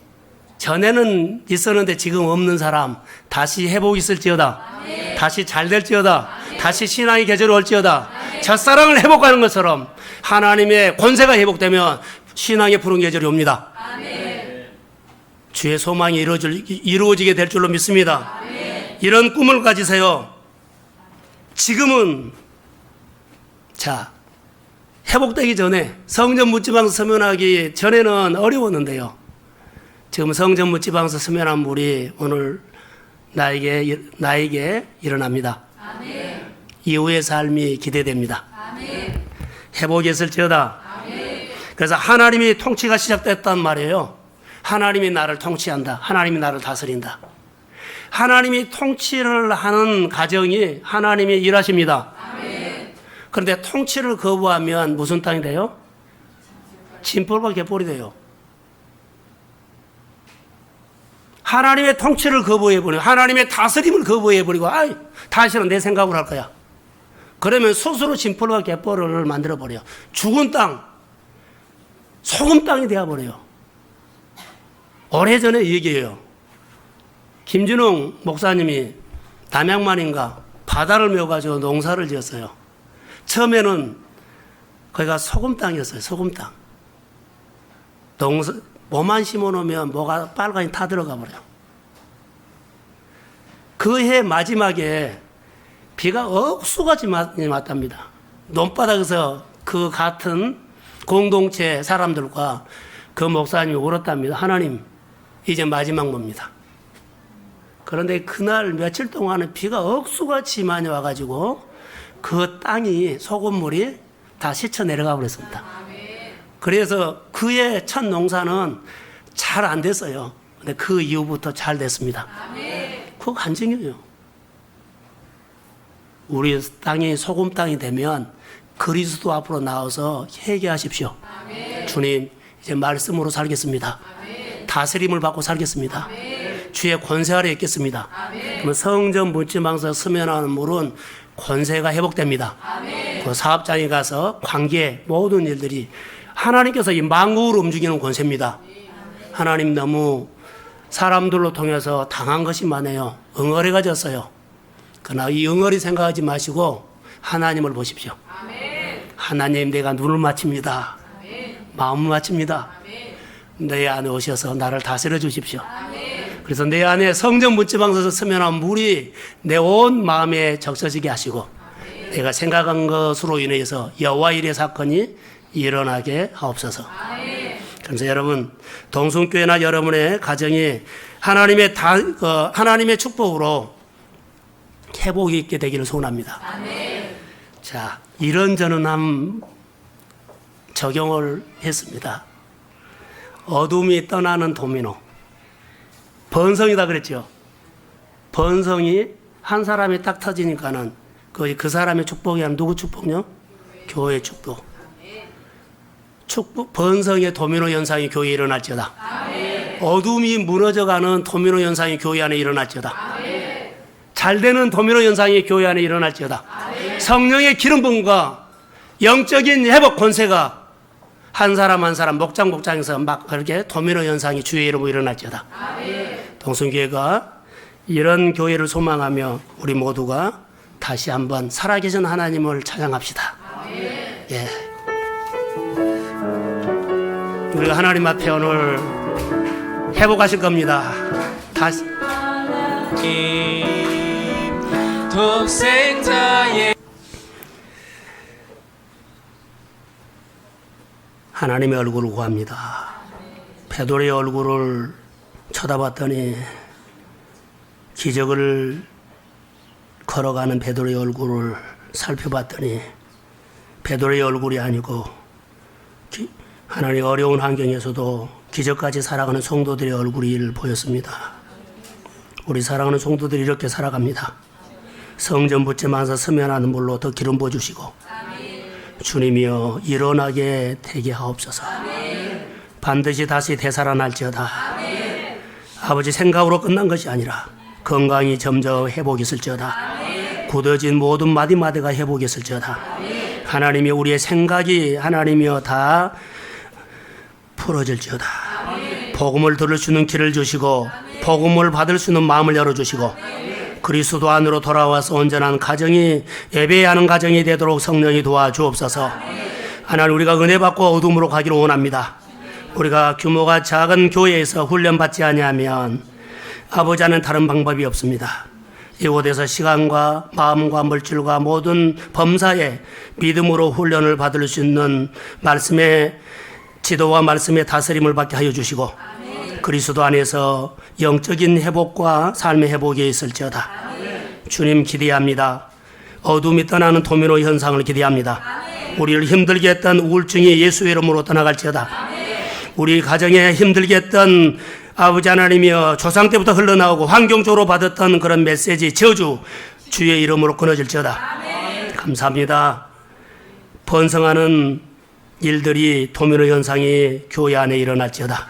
전에는 있었는데 지금 없는 사람 다시 회복이 있을지어다. 다시 잘 될지어다. 다시 신앙의 계절이 올지어다. 첫사랑을 회복하는 것처럼 하나님의 권세가 회복되면 신앙의 푸른 계절이 옵니다. 주의 소망이 이루어지게 될 줄로 믿습니다. 이런 꿈을 가지세요. 지금은 자, 회복되기 전에 성전 묻지방서 서면하기 전에는 어려웠는데요. 지금 성전 묻지방서 서면한 물이 오늘 나에게 일어납니다. 이후의 삶이 기대됩니다. 회복이 있을지어다. 그래서 하나님이 통치가 시작됐단 말이에요. 하나님이 나를 통치한다. 하나님이 나를 다스린다. 하나님이 통치를 하는 가정이 하나님이 일하십니다. 그런데 통치를 거부하면 무슨 땅이 돼요? 진벌과 갯벌이 돼요. 하나님의 통치를 거부해버리고 하나님의 다스림을 거부해버리고 다시는 내 생각으로 할 거야. 그러면 스스로 진벌과 갯벌을 만들어버려요. 죽은 땅, 소금 땅이 되어버려요. 오래전에 얘기해요. 김준웅 목사님이 남양만인가 바다를 메워가지고 농사를 지었어요. 처음에는 거기가 소금 땅이었어요. 소금 땅. 뭐만 심어놓으면 뭐가 빨간이 타들어가 버려요. 그 해 마지막에 비가 억수같이 왔답니다. 논바닥에서 그 같은 공동체 사람들과 그 목사님이 울었답니다. 하나님, 이제 마지막 봅니다. 그런데 그날 며칠 동안은 비가 억수같이 많이 와가지고 그 땅이 소금물이 다 씻어 내려가 버렸습니다. 그래서 그의 첫 농사는 잘 안 됐어요. 근데 그 이후부터 잘 됐습니다. 그거 간증이에요. 우리 땅이 소금 땅이 되면 그리스도 앞으로 나와서 회개하십시오. 주님, 이제 말씀으로 살겠습니다. 다스림을 받고 살겠습니다. 주의 권세 아래 있겠습니다. 그러면 성전 묻지방서 서면하는 물은 권세가 회복됩니다. 그 사업장에 가서 관계 모든 일들이 하나님께서 이 만국을 움직이는 권세입니다. 하나님 너무 사람들로 통해서 당한 것이 많아요. 응어리가 졌어요. 그러나 이 응어리 생각하지 마시고 하나님을 보십시오. 하나님, 내가 눈을 맞춥니다. 마음을 맞춥니다. 내 안에 오셔서 나를 다스려 주십시오. 그래서 내 안에 성전 묻지방서서 서면한 물이 내 온 마음에 적셔지게 하시고 내가 생각한 것으로 인해서 여호와 일의 사건이 일어나게 하옵소서. 그래서 여러분, 동순교회나 여러분의 가정이 하나님의 축복으로 회복이 있게 되기를 소원합니다. 자, 이런저런 함 적용을 했습니다. 어둠이 떠나는 도미노. 번성이다 그랬죠. 번성이 한 사람이 딱 터지니까는 그 사람의 축복이 아니라 누구 축복요? 교회의 축복. 번성의 도미노 현상이 교회에 일어날지어다. 어둠이 무너져가는 도미노 현상이 교회 안에 일어날지어다. 잘되는 도미노 현상이 교회 안에 일어날지어다. 성령의 기름 부음과 영적인 회복 권세가 한 사람 한 사람 목장에서 막 그렇게 도미노 현상이 주의 이름으로 일어날지어다. 동순교회가 이런 교회를 소망하며 우리 모두가 다시 한번 살아계신 하나님을 찬양합시다. 예. 우리가 하나님 앞에 오늘 회복하실 겁니다. 다시 독생자의 하나님의 얼굴을 구합니다. 베드로의 얼굴을 쳐다봤더니 기적을 걸어가는 베드로의 얼굴을 살펴봤더니 베드로의 얼굴이 아니고 하나님 어려운 환경에서도 기적까지 살아가는 성도들의 얼굴이 보였습니다. 우리 사랑하는 성도들이 이렇게 살아갑니다. 성전 묻지마서 서면하는 물로 더 기름 부어주시고 주님이여 일어나게 되게 하옵소서. 반드시 다시 되살아날지어다. 아버지, 생각으로 끝난 것이 아니라 건강이 점점 회복이 있을지어다. 굳어진 모든 마디마디가 회복이 있을지어다. 하나님이 우리의 생각이 하나님이여 다 풀어질지어다. 복음을 들을 수 있는 길을 주시고 복음을 받을 수 있는 마음을 열어주시고 그리스도 안으로 돌아와서 온전한 가정이 예배하는 가정이 되도록 성령이 도와주옵소서. 하나님, 우리가 은혜 받고 어둠으로 가기를 원합니다. 우리가 규모가 작은 교회에서 훈련받지 아니하면 아버지는 다른 방법이 없습니다. 이곳에서 시간과 마음과 물질과 모든 범사에 믿음으로 훈련을 받을 수 있는 말씀의 지도와 말씀의 다스림을 받게 하여 주시고 그리스도 안에서 영적인 회복과 삶의 회복이 있을지어다. 주님 기대합니다. 어둠이 떠나는 도미노 현상을 기대합니다. 우리를 힘들게 했던 우울증이 예수의 이름으로 떠나갈지어다. 우리 가정에 힘들게 했던 아버지 하나님이여 조상 때부터 흘러나오고 환경적으로 받았던 그런 메시지 저주 주의 이름으로 끊어질지어다. 감사합니다. 번성하는 일들이 도미노 현상이 교회 안에 일어날지어다.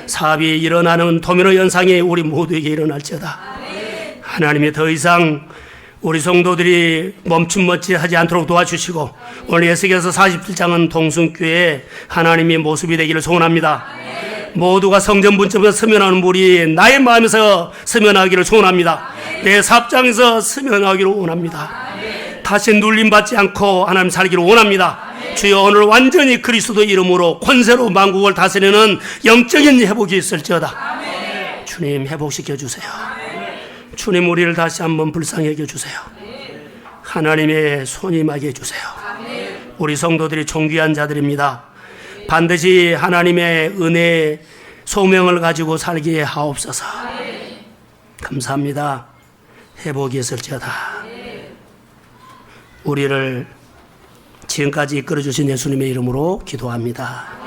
사업이 일어나는 도미노 현상이 우리 모두에게 일어날지어다. 하나님이 더 이상 우리 성도들이 멈춤멈지 않도록 도와주시고 오늘 에스겔서 47장은 동순교회 하나님의 모습이 되기를 소원합니다. 모두가 성전 분점에서 스며나는 물이 나의 마음에서 스며나기를 소원합니다. 내 삽장에서 스며나기를 원합니다. 다시 눌림받지 않고 하나님 살기를 원합니다. 주여, 오늘 완전히 그리스도 이름으로 권세로 만국을 다스리는 영적인 회복이 있을지어다. 주님, 회복시켜 주세요. 주님, 우리를 다시 한번 불쌍하게 해주세요. 하나님의 손이 임하게 해주세요. 우리 성도들이 존귀한 자들입니다. 반드시 하나님의 은혜 소명을 가지고 살기에 하옵소서. 감사합니다. 회복이 있을지어다. 우리를 지금까지 이끌어주신 예수님의 이름으로 기도합니다.